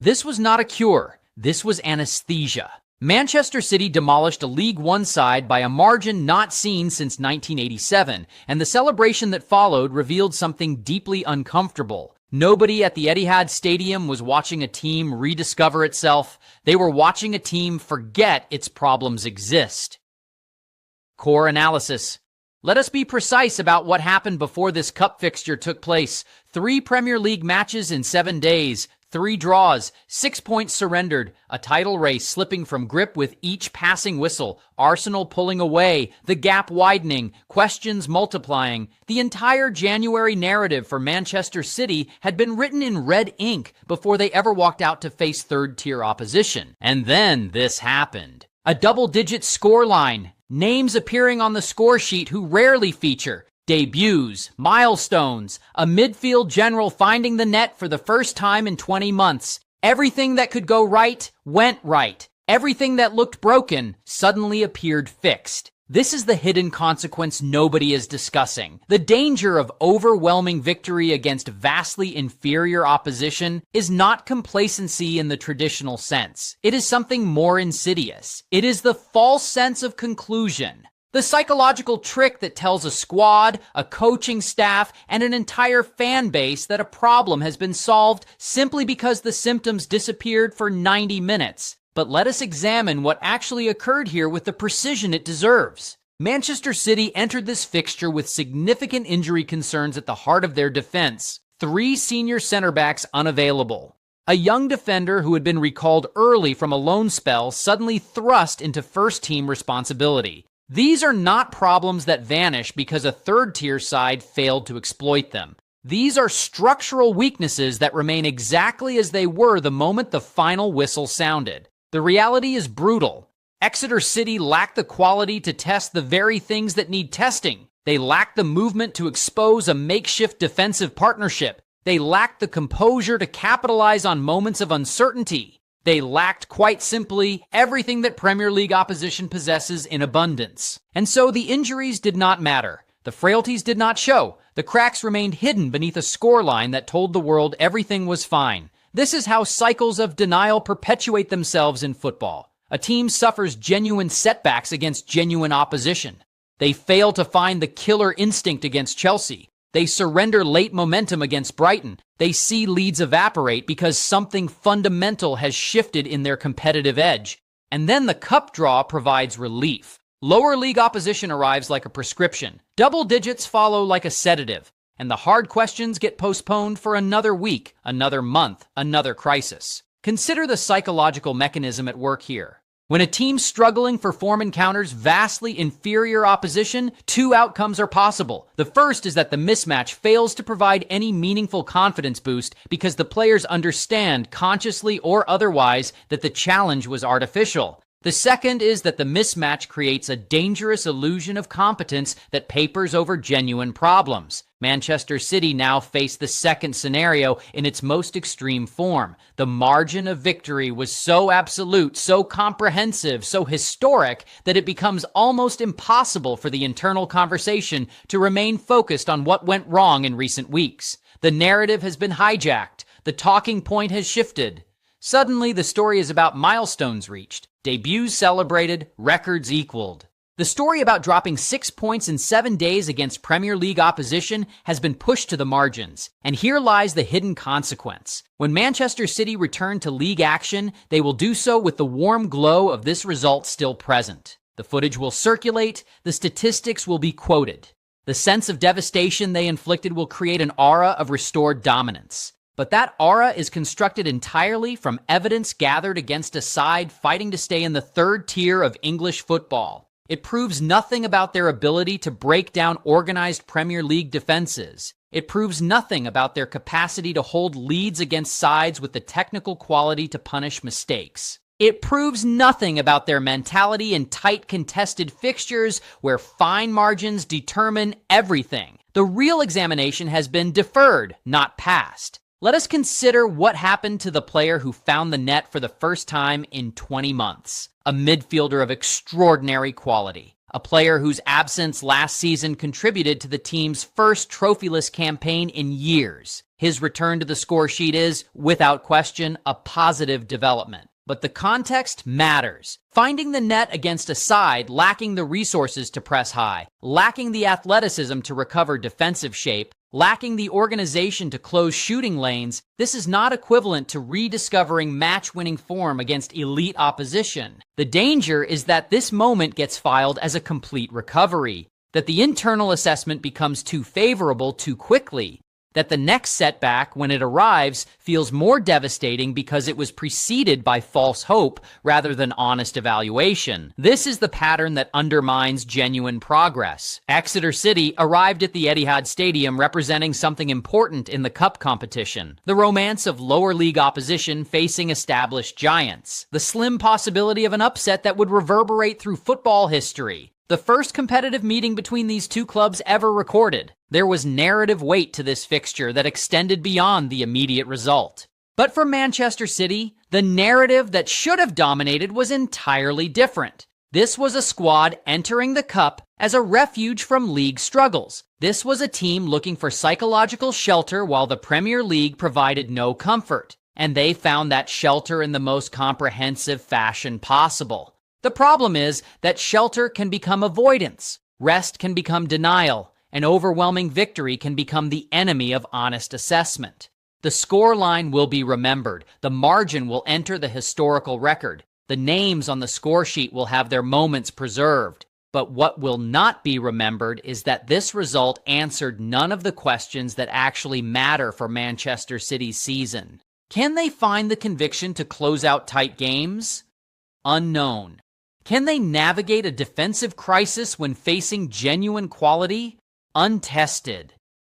This was not a cure. This was anesthesia. Manchester City demolished a League One side by a margin not seen since 1987, and the celebration that followed revealed something deeply uncomfortable. Nobody at the Etihad Stadium was watching a team rediscover itself. They were watching a team forget its problems exist. Core analysis. Let us be precise about what happened before this cup fixture took place. 3 Premier League matches in 7 days, 3 draws, 6 points surrendered, a title race slipping from grip with each passing whistle, Arsenal pulling away, the gap widening, questions multiplying. The entire January narrative for Manchester City had been written in red ink before they ever walked out to face third-tier opposition. And then this happened. A double-digit scoreline, names appearing on the score sheet who rarely feature, debuts, milestones, a midfield general finding the net for the first time in 20 months. Everything that could go right went right. Everything that looked broken suddenly appeared fixed. This is the hidden consequence nobody is discussing. The danger of overwhelming victory against vastly inferior opposition is not complacency in the traditional sense. It is something more insidious. It is the false sense of conclusion. The psychological trick that tells a squad, a coaching staff, and an entire fan base that a problem has been solved simply because the symptoms disappeared for 90 minutes. But let us examine what actually occurred here with the precision it deserves. Manchester City entered this fixture with significant injury concerns at the heart of their defense. 3 senior center backs unavailable. A young defender who had been recalled early from a loan spell suddenly thrust into first-team responsibility. These are not problems that vanish because a third-tier side failed to exploit them. These are structural weaknesses that remain exactly as they were the moment the final whistle sounded. The reality is brutal. Exeter City lacked the quality to test the very things that need testing. They lacked the movement to expose a makeshift defensive partnership. They lacked the composure to capitalize on moments of uncertainty. They lacked, quite simply, everything that Premier League opposition possesses in abundance. And so the injuries did not matter. The frailties did not show. The cracks remained hidden beneath a scoreline that told the world everything was fine. This is how cycles of denial perpetuate themselves in football. A team suffers genuine setbacks against genuine opposition. They fail to find the killer instinct against Chelsea. They surrender late momentum against Brighton. They see leads evaporate because something fundamental has shifted in their competitive edge. And then the cup draw provides relief. Lower league opposition arrives like a prescription. Double digits follow like a sedative. And the hard questions get postponed for another week, another month, another crisis. Consider the psychological mechanism at work here. When a team struggling for form encounters vastly inferior opposition, 2 outcomes are possible. The first is that the mismatch fails to provide any meaningful confidence boost because the players understand, consciously or otherwise, that the challenge was artificial. The second is that the mismatch creates a dangerous illusion of competence that papers over genuine problems. Manchester City now face the second scenario in its most extreme form. The margin of victory was so absolute, so comprehensive, so historic that it becomes almost impossible for the internal conversation to remain focused on what went wrong in recent weeks. The narrative has been hijacked. The talking point has shifted. Suddenly, the story is about milestones reached, debuts celebrated, records equaled. The story about dropping 6 points in 7 days against Premier League opposition has been pushed to the margins, and here lies the hidden consequence. When Manchester City return to league action, they will do so with the warm glow of this result still present. The footage will circulate, the statistics will be quoted. The sense of devastation they inflicted will create an aura of restored dominance. But that aura is constructed entirely from evidence gathered against a side fighting to stay in the third tier of English football. It proves nothing about their ability to break down organized Premier League defenses. It proves nothing about their capacity to hold leads against sides with the technical quality to punish mistakes. It proves nothing about their mentality in tight contested fixtures where fine margins determine everything. The real examination has been deferred, not passed. Let us consider what happened to the player who found the net for the first time in 20 months. A midfielder of extraordinary quality. a player whose absence last season contributed to the team's first trophyless campaign in years. His return to the score sheet is, without question, a positive development. But the context matters. Finding the net against a side lacking the resources to press high, lacking the athleticism to recover defensive shape, lacking the organization to close shooting lanes, this is not equivalent to rediscovering match-winning form against elite opposition. The danger is that this moment gets filed as a complete recovery, that the internal assessment becomes too favorable too quickly, that the next setback, when it arrives, feels more devastating because it was preceded by false hope rather than honest evaluation. This is the pattern that undermines genuine progress. Exeter City arrived at the Etihad Stadium representing something important in the cup competition: the romance of lower league opposition facing established giants, the slim possibility of an upset that would reverberate through football history. The first competitive meeting between these two clubs ever recorded. There was narrative weight to this fixture that extended beyond the immediate result. But for Manchester City, the narrative that should have dominated was entirely different. This was a squad entering the cup as a refuge from league struggles. This was a team looking for psychological shelter while the Premier League provided no comfort. And they found that shelter in the most comprehensive fashion possible. The problem is that shelter can become avoidance, rest can become denial, and overwhelming victory can become the enemy of honest assessment. The scoreline will be remembered, the margin will enter the historical record, the names on the score sheet will have their moments preserved. But what will not be remembered is that this result answered none of the questions that actually matter for Manchester City's season. Can they find the conviction to close out tight games? Unknown. Can they navigate a defensive crisis when facing genuine quality? Untested.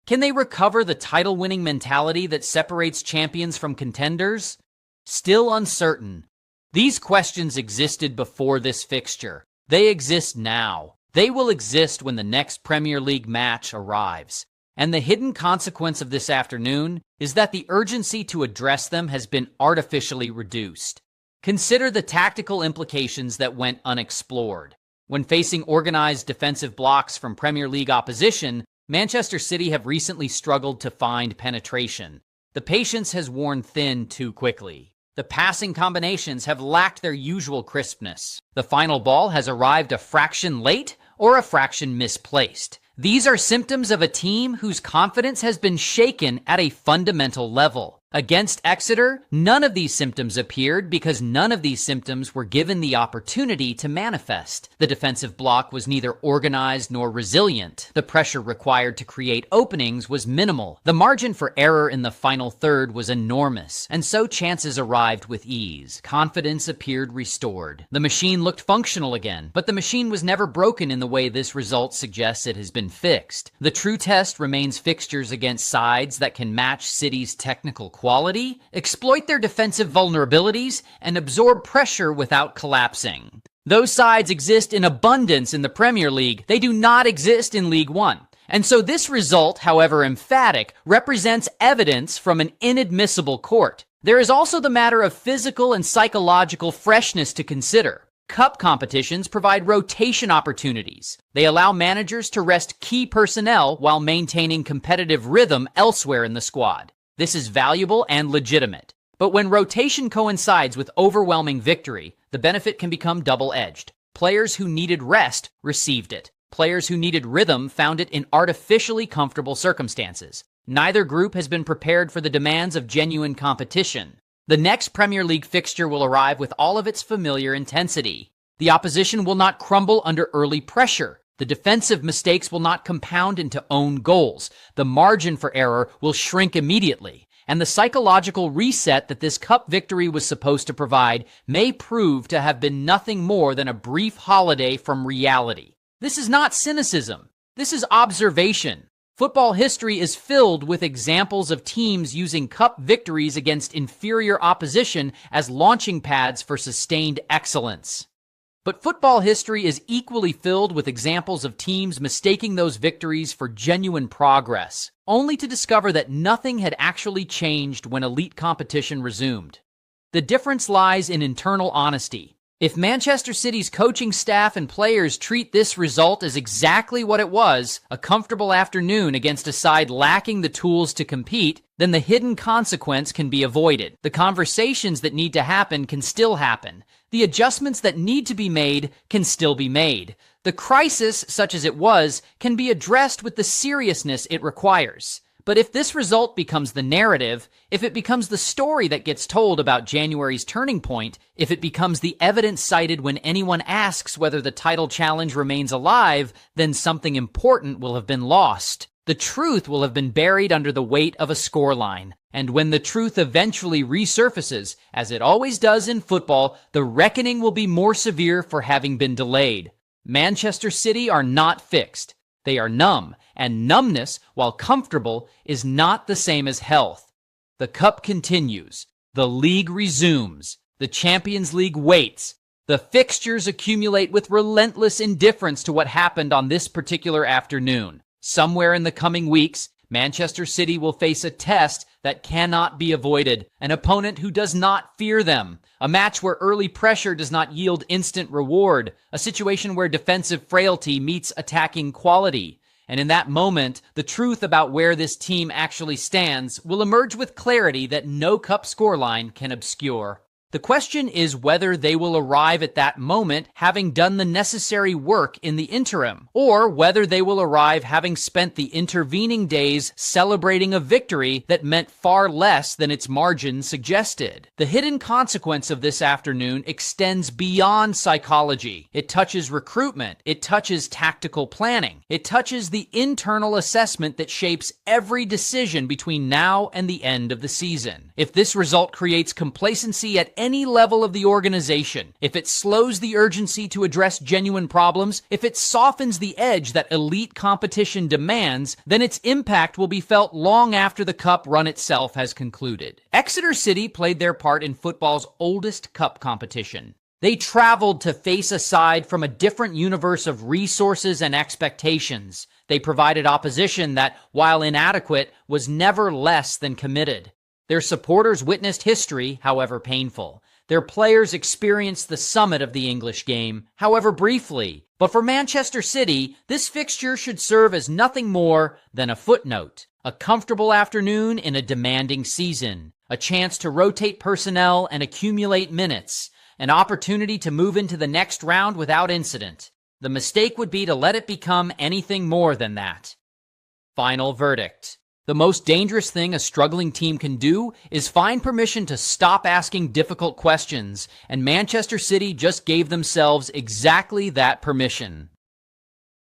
Can they recover the title-winning mentality that separates champions from contenders? Still uncertain. These questions existed before this fixture. They exist now. They will exist when the next Premier League match arrives. And the hidden consequence of this afternoon is that the urgency to address them has been artificially reduced. Consider the tactical implications that went unexplored. When facing organized defensive blocks from Premier League opposition, Manchester City have recently struggled to find penetration. The patience has worn thin too quickly. The passing combinations have lacked their usual crispness. The final ball has arrived a fraction late or a fraction misplaced. These are symptoms of a team whose confidence has been shaken at a fundamental level. Against Exeter, none of these symptoms appeared because none of these symptoms were given the opportunity to manifest. The defensive block was neither organized nor resilient. The pressure required to create openings was minimal. The margin for error in the final third was enormous, and so chances arrived with ease. Confidence appeared restored. The machine looked functional again, but the machine was never broken in the way this result suggests it has been fixed. The true test remains fixtures against sides that can match City's technical quality, exploit their defensive vulnerabilities, and absorb pressure without collapsing. Those sides exist in abundance in the Premier League. They do not exist in League One. And so this result, however emphatic, represents evidence from an inadmissible court. There is also the matter of physical and psychological freshness to consider. Cup competitions provide rotation opportunities. They allow managers to rest key personnel while maintaining competitive rhythm elsewhere in the squad. This is valuable and legitimate. But when rotation coincides with overwhelming victory, the benefit can become double-edged. Players who needed rest received it. Players who needed rhythm found it in artificially comfortable circumstances. Neither group has been prepared for the demands of genuine competition. The next Premier League fixture will arrive with all of its familiar intensity. The opposition will not crumble under early pressure. The defensive mistakes will not compound into own goals. The margin for error will shrink immediately. And the psychological reset that this cup victory was supposed to provide may prove to have been nothing more than a brief holiday from reality. This is not cynicism. This is observation. Football history is filled with examples of teams using cup victories against inferior opposition as launching pads for sustained excellence. But football history is equally filled with examples of teams mistaking those victories for genuine progress, only to discover that nothing had actually changed when elite competition resumed. The difference lies in internal honesty. If Manchester City's coaching staff and players treat this result as exactly what it was, a comfortable afternoon against a side lacking the tools to compete, then the hidden consequence can be avoided. The conversations that need to happen can still happen. The adjustments that need to be made can still be made. The crisis, such as it was, can be addressed with the seriousness it requires. But if this result becomes the narrative, if it becomes the story that gets told about January's turning point, if it becomes the evidence cited when anyone asks whether the title challenge remains alive, then something important will have been lost. The truth will have been buried under the weight of a scoreline. And when the truth eventually resurfaces, as it always does in football, the reckoning will be more severe for having been delayed. Manchester City are not fixed. They are numb, and numbness, while comfortable, is not the same as health. The cup continues. The league resumes. The Champions League waits. The fixtures accumulate with relentless indifference to what happened on this particular afternoon. Somewhere in the coming weeks, Manchester City will face a test that cannot be avoided, an opponent who does not fear them, a match where early pressure does not yield instant reward, a situation where defensive frailty meets attacking quality. And in that moment, the truth about where this team actually stands will emerge with clarity that no cup scoreline can obscure. The question is whether they will arrive at that moment having done the necessary work in the interim, or whether they will arrive having spent the intervening days celebrating a victory that meant far less than its margin suggested. The hidden consequence of this afternoon extends beyond psychology. It touches recruitment. It touches tactical planning. It touches the internal assessment that shapes every decision between now and the end of the season. If this result creates complacency at any level of the organization, if it slows the urgency to address genuine problems, if it softens the edge that elite competition demands, then its impact will be felt long after the cup run itself has concluded. Exeter City played their part in football's oldest cup competition. They traveled to face a side from a different universe of resources and expectations. They provided opposition that, while inadequate, was never less than committed. Their supporters witnessed history, however painful. Their players experienced the summit of the English game, however briefly. But for Manchester City, this fixture should serve as nothing more than a footnote. A comfortable afternoon in a demanding season. A chance to rotate personnel and accumulate minutes. An opportunity to move into the next round without incident. The mistake would be to let it become anything more than that. Final verdict. The most dangerous thing a struggling team can do is find permission to stop asking difficult questions, and Manchester City just gave themselves exactly that permission.